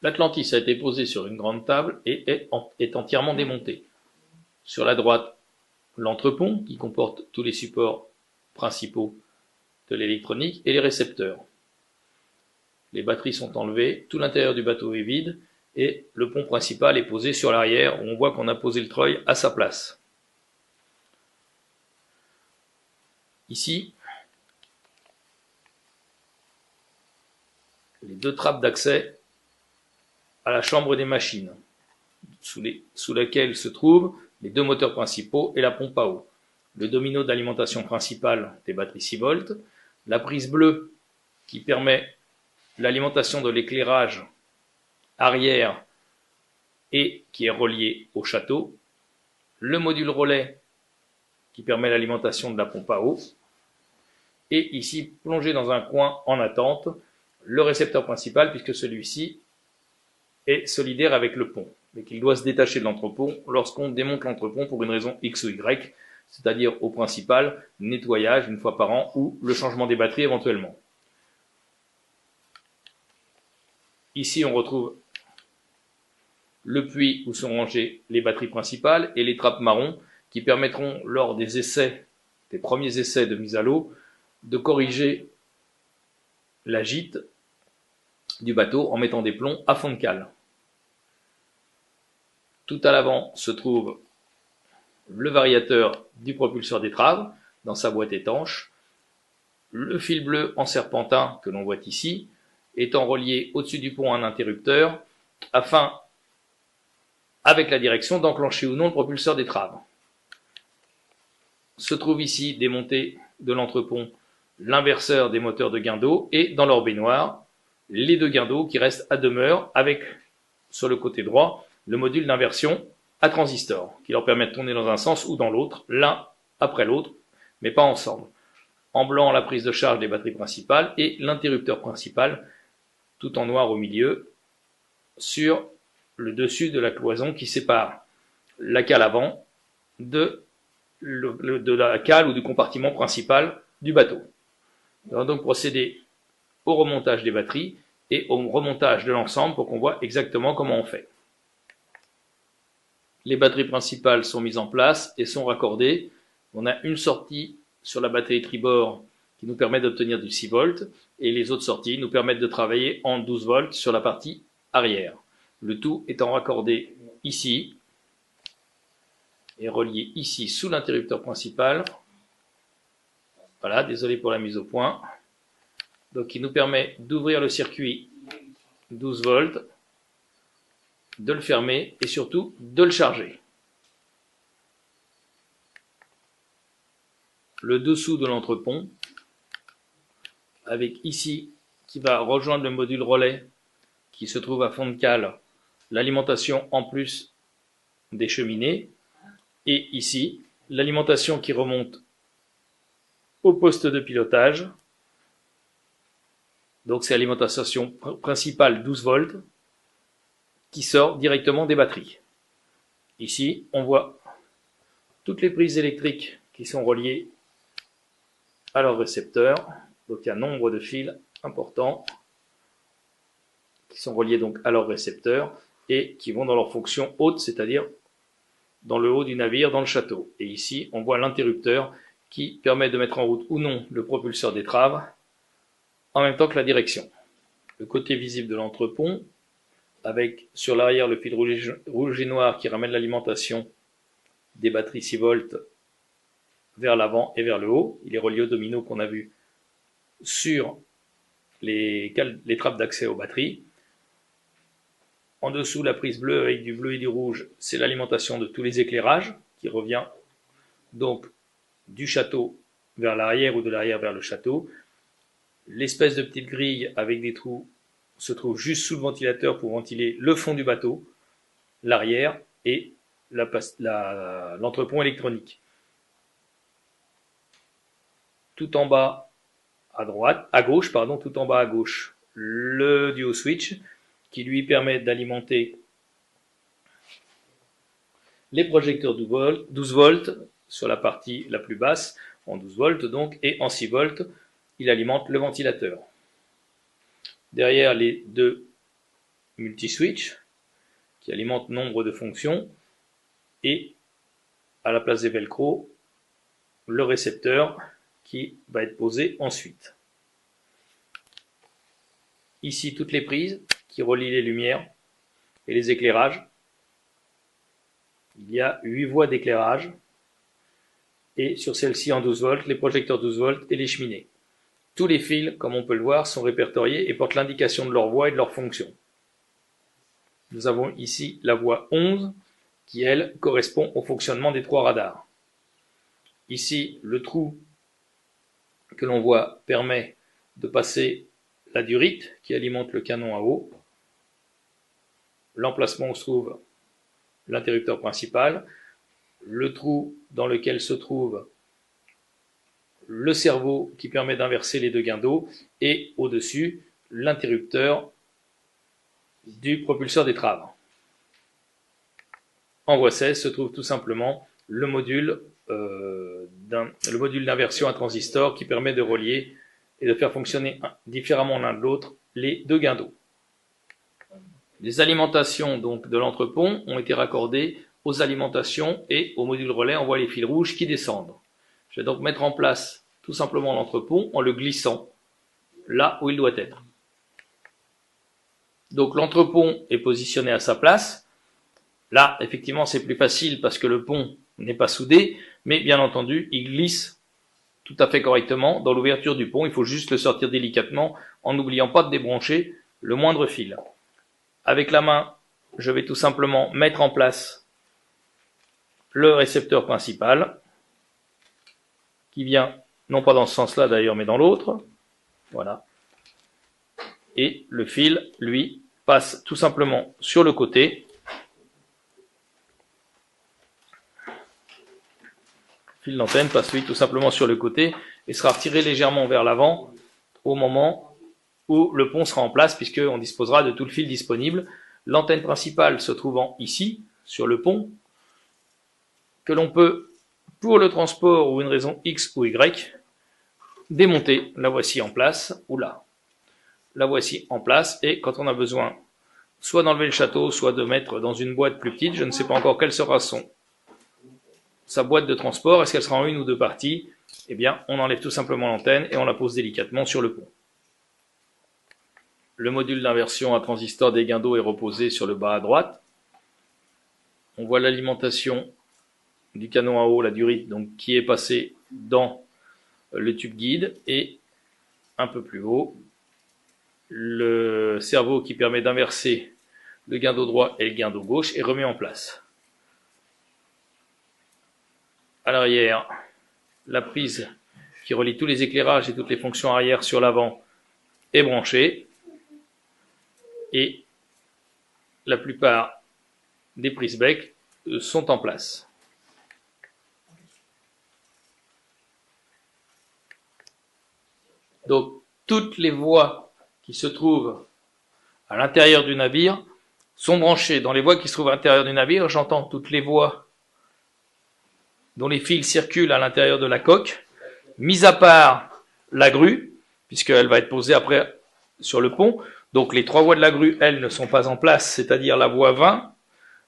L'Atlantis a été posé sur une grande table et est entièrement démonté. Sur la droite, l'entrepont qui comporte tous les supports principaux de l'électronique et les récepteurs. Les batteries sont enlevées, tout l'intérieur du bateau est vide et le pont principal est posé sur l'arrière où on voit qu'on a posé le treuil à sa place. Ici, les deux trappes d'accès à la chambre des machines, sous laquelle se trouvent les deux moteurs principaux et la pompe à eau. Le domino d'alimentation principale des batteries 6 volts, la prise bleue qui permet l'alimentation de l'éclairage arrière et qui est relié au château, le module relais qui permet l'alimentation de la pompe à eau, et ici, plongé dans un coin en attente, le récepteur principal, puisque celui-ci est solidaire avec le pont, mais qu'il doit se détacher de l'entrepont lorsqu'on démonte l'entrepont pour une raison X ou Y, c'est-à-dire au principal, nettoyage une fois par an ou le changement des batteries éventuellement. Ici, on retrouve le puits où sont rangées les batteries principales et les trappes marron qui permettront, lors des essais, des premiers essais de mise à l'eau, de corriger la gîte du bateau en mettant des plombs à fond de cale. Tout à l'avant se trouve le variateur du propulseur d'étrave dans sa boîte étanche, le fil bleu en serpentin que l'on voit ici étant relié au-dessus du pont à un interrupteur afin, avec la direction, d'enclencher ou non le propulseur d'étrave. Se trouve ici démonté de l'entrepont l'inverseur des moteurs de gain d'eau et dans leur baignoire les deux gains d'eau qui restent à demeure avec, sur le côté droit, le module d'inversion à transistor qui leur permet de tourner dans un sens ou dans l'autre, l'un après l'autre, mais pas ensemble. En blanc, la prise de charge des batteries principales et l'interrupteur principal, tout en noir au milieu, sur le dessus de la cloison qui sépare la cale avant de la cale ou du compartiment principal du bateau. On va donc procéder au remontage des batteries et au remontage de l'ensemble pour qu'on voit exactement comment on fait. Les batteries principales sont mises en place et sont raccordées. On a une sortie sur la batterie tribord qui nous permet d'obtenir du 6 volts et les autres sorties nous permettent de travailler en 12 volts sur la partie arrière. Le tout étant raccordé ici et relié ici sous l'interrupteur principal. Voilà, désolé pour la mise au point. Donc il nous permet d'ouvrir le circuit 12 volts, de le fermer et surtout de le charger. Le dessous de l'entrepont, avec ici qui va rejoindre le module relais qui se trouve à fond de cale, l'alimentation en plus des cheminées, et ici l'alimentation qui remonte au poste de pilotage. Donc c'est l'alimentation principale 12 volts qui sort directement des batteries. Ici, on voit toutes les prises électriques qui sont reliées à leur récepteur. Donc il y a un nombre de fils importants qui sont reliés donc à leur récepteur et qui vont dans leur fonction haute, c'est-à-dire dans le haut du navire, dans le château. Et ici, on voit l'interrupteur qui permet de mettre en route ou non le propulseur d'étrave en même temps que la direction. Le côté visible de l'entrepont, avec sur l'arrière le fil rouge et noir qui ramène l'alimentation des batteries 6 volts vers l'avant et vers le haut. Il est relié au domino qu'on a vu sur les trappes d'accès aux batteries. En dessous, la prise bleue avec du bleu et du rouge, c'est l'alimentation de tous les éclairages qui revient donc du château vers l'arrière ou de l'arrière vers le château. L'espèce de petite grille avec des trous se trouve juste sous le ventilateur pour ventiler le fond du bateau, l'arrière et l'entrepont électronique. Tout en bas à gauche, tout en bas à gauche, le duo switch qui lui permet d'alimenter les projecteurs 12 volts sur la partie la plus basse, en 12 volts donc, et en 6 volts, il alimente le ventilateur. Derrière les deux multi-switch qui alimente nombre de fonctions, et à la place des velcro, le récepteur qui va être posé ensuite. Ici, toutes les prises qui relient les lumières et les éclairages. Il y a 8 voies d'éclairage, et sur celle-ci en 12 volts, les projecteurs 12 volts et les cheminées. Tous les fils, comme on peut le voir, sont répertoriés et portent l'indication de leur voie et de leur fonction. Nous avons ici la voie 11 qui, elle, correspond au fonctionnement des 3 radars. Ici, le trou que l'on voit permet de passer la durite qui alimente le canon à eau, l'emplacement où se trouve l'interrupteur principal, le trou dans lequel se trouve le cerveau qui permet d'inverser les 2 gains d'eau, et au-dessus, l'interrupteur du propulseur d'étrave. En voie 16 se trouve tout simplement le module d'inversion à transistor qui permet de relier et de faire fonctionner différemment l'un de l'autre les 2 gains d'eau. Les alimentations donc de l'entrepont ont été raccordées aux alimentations et au module relais. On voit les fils rouges qui descendent. Je vais donc mettre en place tout simplement l'entrepont en le glissant là où il doit être. Donc l'entrepont est positionné à sa place. Là, effectivement, c'est plus facile parce que le pont n'est pas soudé, mais bien entendu, il glisse tout à fait correctement dans l'ouverture du pont. Il faut juste le sortir délicatement en n'oubliant pas de débrancher le moindre fil. Avec la main, je vais tout simplement mettre en place le récepteur principal qui vient, non pas dans ce sens-là d'ailleurs, mais dans l'autre. Voilà. Et le fil, lui, passe tout simplement sur le côté. Le fil d'antenne passe lui tout simplement sur le côté et sera retiré légèrement vers l'avant au moment où le pont sera en place, puisqu'on disposera de tout le fil disponible. L'antenne principale se trouvant ici, sur le pont, que l'on peut, pour le transport ou une raison X ou Y, démonter. La voici en place, ou là. La voici en place, et quand on a besoin soit d'enlever le château, soit de mettre dans une boîte plus petite, je ne sais pas encore quelle sera sa boîte de transport, est-ce qu'elle sera en 1 ou 2 parties, eh bien on enlève tout simplement l'antenne et on la pose délicatement sur le pont. Le module d'inversion à transistor des gains d'eau est reposé sur le bas à droite. On voit l'alimentation du canon à eau, la durite, donc, qui est passée dans le tube guide, et un peu plus haut, le cerveau qui permet d'inverser le gain d'eau droit et le gain d'eau gauche est remis en place. À l'arrière, la prise qui relie tous les éclairages et toutes les fonctions arrière sur l'avant est branchée, et la plupart des prises bec sont en place. Donc toutes les voies qui se trouvent à l'intérieur du navire sont branchées. Dans les voies qui se trouvent à l'intérieur du navire, j'entends toutes les voies dont les fils circulent à l'intérieur de la coque, mis à part la grue, puisqu'elle va être posée après sur le pont. Donc les 3 voies de la grue, elles, ne sont pas en place, c'est-à-dire la voie 20,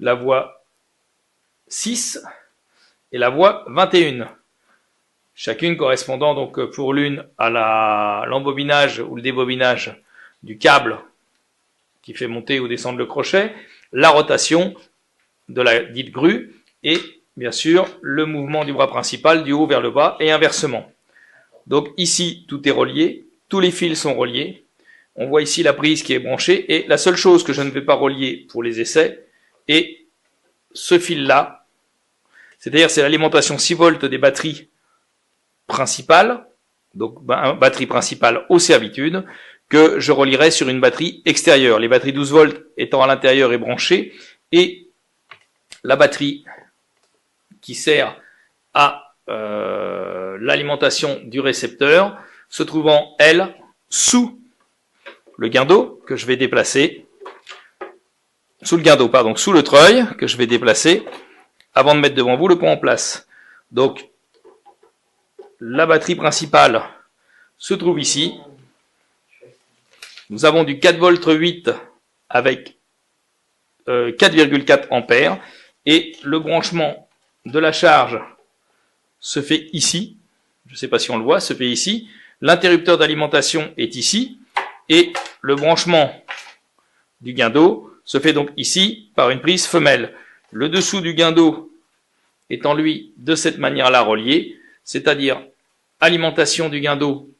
la voie 6 et la voie 21. Chacune correspondant donc pour l'une à l'embobinage ou le débobinage du câble qui fait monter ou descendre le crochet, la rotation de la dite grue et bien sûr le mouvement du bras principal du haut vers le bas et inversement. Donc ici tout est relié, tous les fils sont reliés. On voit ici la prise qui est branchée, et la seule chose que je ne vais pas relier pour les essais est ce fil-là, c'est-à-dire c'est l'alimentation 6 volts des batteries principales, donc batterie principale aux servitudes, que je relierai sur une batterie extérieure. Les batteries 12 volts étant à l'intérieur et branchées, et la batterie qui sert à l'alimentation du récepteur se trouvant, elle, sous le gain d'eau que je vais déplacer, sous le treuil que je vais déplacer avant de mettre devant vous le pont en place. Donc, la batterie principale se trouve ici. Nous avons du 4 volts 8 avec 4,4 ampères et le branchement de la charge se fait ici. Je ne sais pas si on le voit, se fait ici. L'interrupteur d'alimentation est ici et le branchement du gain d'eau se fait donc ici par une prise femelle. Le dessous du gain d'eau étant lui de cette manière-là relié, c'est-à-dire alimentation du gain d'eau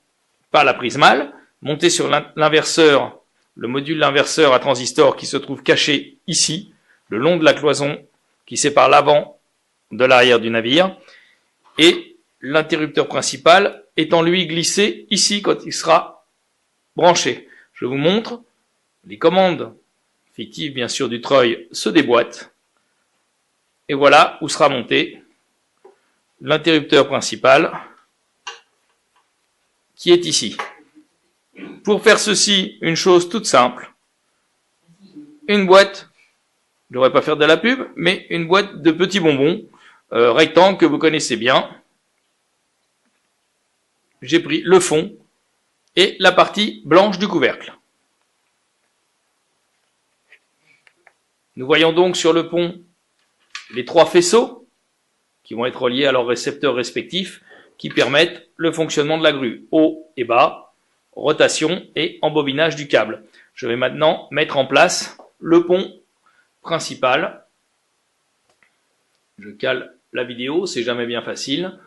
par la prise mâle, montée sur l'inverseur, le module inverseur à transistor qui se trouve caché ici, le long de la cloison qui sépare l'avant de l'arrière du navire, et l'interrupteur principal étant lui glissé ici quand il sera branché. Je vous montre, les commandes fictives bien sûr du treuil se déboîtent, et voilà où sera monté l'interrupteur principal qui est ici. Pour faire ceci, une chose toute simple, une boîte, je ne devrais pas faire de la pub, mais une boîte de petits bonbons rectangles que vous connaissez bien. J'ai pris le fond et la partie blanche du couvercle. Nous voyons donc sur le pont les trois faisceaux qui vont être reliés à leurs récepteurs respectifs qui permettent le fonctionnement de la grue, haut et bas, rotation et embobinage du câble. Je vais maintenant mettre en place le pont principal. Je cale la vidéo, c'est jamais bien facile.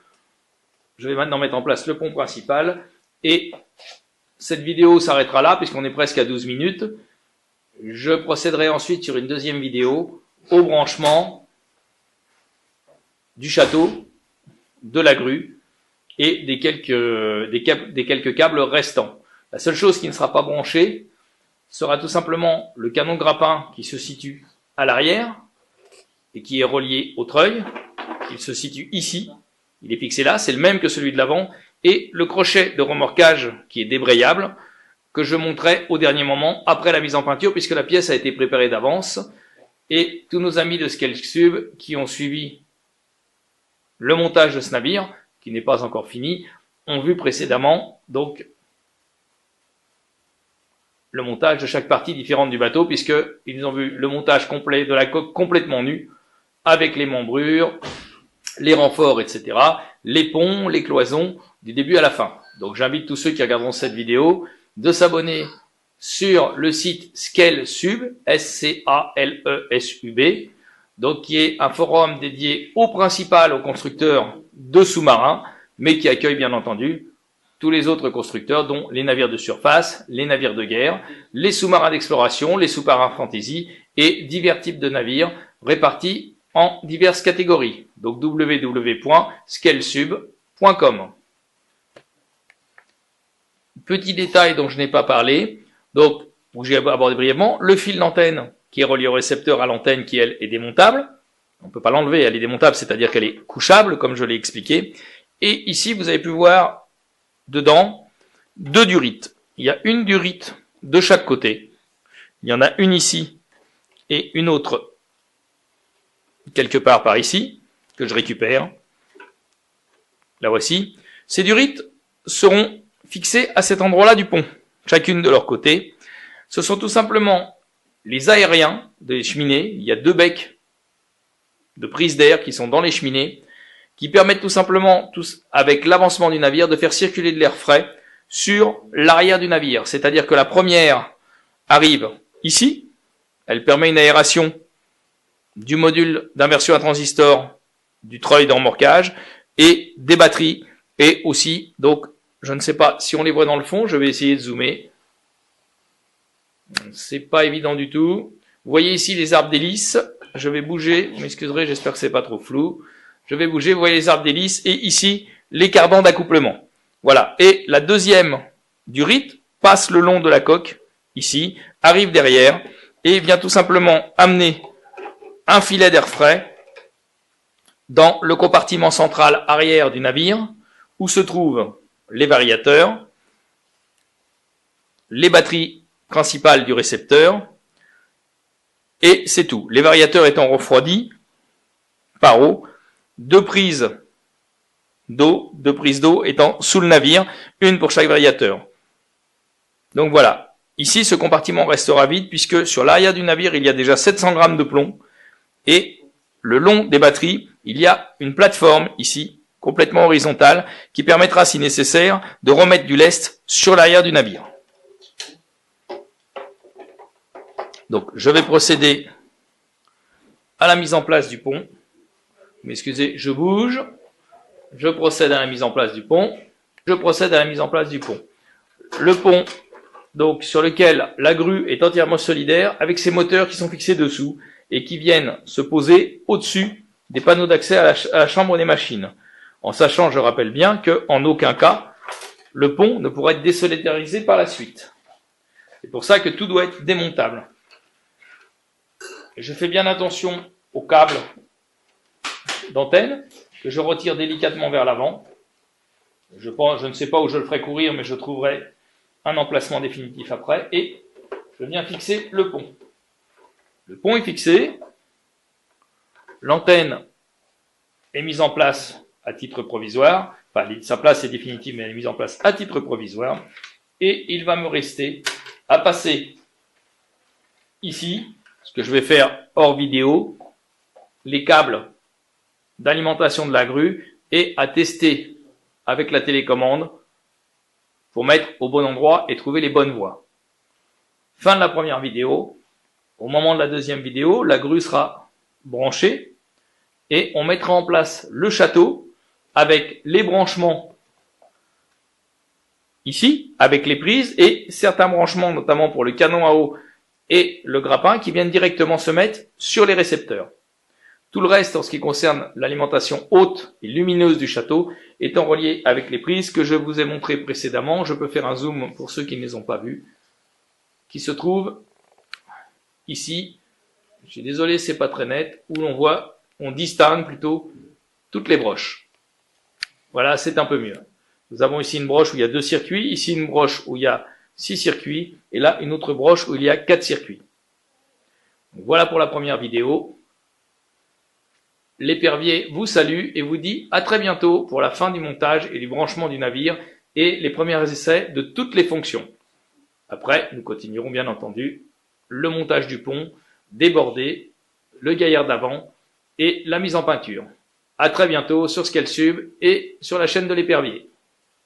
Je vais maintenant mettre en place le pont principal et cette vidéo s'arrêtera là puisqu'on est presque à 12 minutes. Je procéderai ensuite sur une deuxième vidéo au branchement du château, de la grue et des quelques câbles restants. La seule chose qui ne sera pas branchée sera tout simplement le canon grappin qui se situe à l'arrière et qui est relié au treuil. Il se situe ici, il est fixé là, c'est le même que celui de l'avant, et le crochet de remorquage qui est débrayable, que je montrerai au dernier moment après la mise en peinture, puisque la pièce a été préparée d'avance, et tous nos amis de ScaleSub qui ont suivi le montage de ce navire, qui n'est pas encore fini, ont vu précédemment donc le montage de chaque partie différente du bateau, puisqu'ils ont vu le montage complet de la coque complètement nue, avec les membrures, les renforts, etc., les ponts, les cloisons, du début à la fin. Donc j'invite tous ceux qui regarderont cette vidéo de s'abonner sur le site ScaleSub, ScaleSub, donc qui est un forum dédié au principal aux constructeurs de sous-marins, mais qui accueille bien entendu tous les autres constructeurs, dont les navires de surface, les navires de guerre, les sous-marins d'exploration, les sous-marins fantasy et divers types de navires répartis en diverses catégories. Donc www.scalesub.com. Petit détail dont je n'ai pas parlé, donc j'ai abordé brièvement, le fil d'antenne qui est relié au récepteur à l'antenne qui, elle, est démontable. On ne peut pas l'enlever, elle est démontable, c'est-à-dire qu'elle est couchable, comme je l'ai expliqué. Et ici, vous avez pu voir dedans deux durites. Il y a une durite de chaque côté. Il y en a une ici et une autre quelque part par ici, que je récupère. La voici. Ces durites seront fixées à cet endroit-là du pont, chacune de leur côté. Ce sont tout simplement les aériens des cheminées. Il y a deux becs de prise d'air qui sont dans les cheminées, qui permettent tout simplement, avec l'avancement du navire, de faire circuler de l'air frais sur l'arrière du navire. C'est-à-dire que la première arrive ici, elle permet une aération du module d'inversion à transistor, du treuil de remorquage et des batteries. Et aussi, donc, je ne sais pas si on les voit dans le fond, je vais essayer de zoomer. C'est pas évident du tout. Vous voyez ici les arbres d'hélice. Je vais bouger, vous m'excuserez, j'espère que c'est pas trop flou. Je vais bouger, vous voyez les arbres d'hélice et ici les cardans d'accouplement. Voilà. Et la deuxième durite passe le long de la coque, ici, arrive derrière et vient tout simplement amener un filet d'air frais dans le compartiment central arrière du navire où se trouvent les variateurs, les batteries principales du récepteur et c'est tout. Les variateurs étant refroidis par eau, deux prises d'eau étant sous le navire, une pour chaque variateur. Donc voilà, Ici, ce compartiment restera vide puisque sur l'arrière du navire, il y a déjà 700 grammes de plomb et le long des batteries, il y a une plateforme ici, complètement horizontale, qui permettra, si nécessaire, de remettre du lest sur l'arrière du navire. Donc, je vais procéder à la mise en place du pont. Vous m'excusez, je bouge. Je procède à la mise en place du pont. Je procède à la mise en place du pont. Le pont, donc, sur lequel la grue est entièrement solidaire, avec ses moteurs qui sont fixés dessous et qui viennent se poser au-dessus des panneaux d'accès à la chambre des machines. En sachant, je rappelle bien, qu'en aucun cas, le pont ne pourra être désolidarisé par la suite. C'est pour ça que tout doit être démontable. Je fais bien attention au câble d'antenne que je retire délicatement vers l'avant. Je ne sais pas où je le ferai courir, mais je trouverai un emplacement définitif après. Et je viens fixer le pont. Le pont est fixé. L'antenne est mise en place à titre provisoire. Enfin, sa place est définitive, mais elle est mise en place à titre provisoire. Et il va me rester à passer ici, ce que je vais faire hors vidéo, les câbles d'alimentation de la grue et à tester avec la télécommande pour mettre au bon endroit et trouver les bonnes voies. Fin de la première vidéo. Au moment de la deuxième vidéo, la grue sera branchée et on mettra en place le château avec les branchements ici, avec les prises et certains branchements, notamment pour le canon à eau et le grappin, qui viennent directement se mettre sur les récepteurs. Tout le reste, en ce qui concerne l'alimentation haute et lumineuse du château, étant relié avec les prises que je vous ai montrées précédemment. Je peux faire un zoom pour ceux qui ne les ont pas vues, qui se trouvent ici. Je suis désolé, c'est pas très net, où l'on voit, on distingue plutôt toutes les broches. Voilà, c'est un peu mieux. Nous avons ici une broche où il y a 2 circuits, ici une broche où il y a 6 circuits, et là une autre broche où il y a 4 circuits. Donc, voilà pour la première vidéo. L'épervier vous salue et vous dit à très bientôt pour la fin du montage et du branchement du navire et les premiers essais de toutes les fonctions. Après, nous continuerons bien entendu le montage du pont, des bordées, le gaillard d'avant et la mise en peinture. À très bientôt sur ScaleSub et sur la chaîne de l'épervier.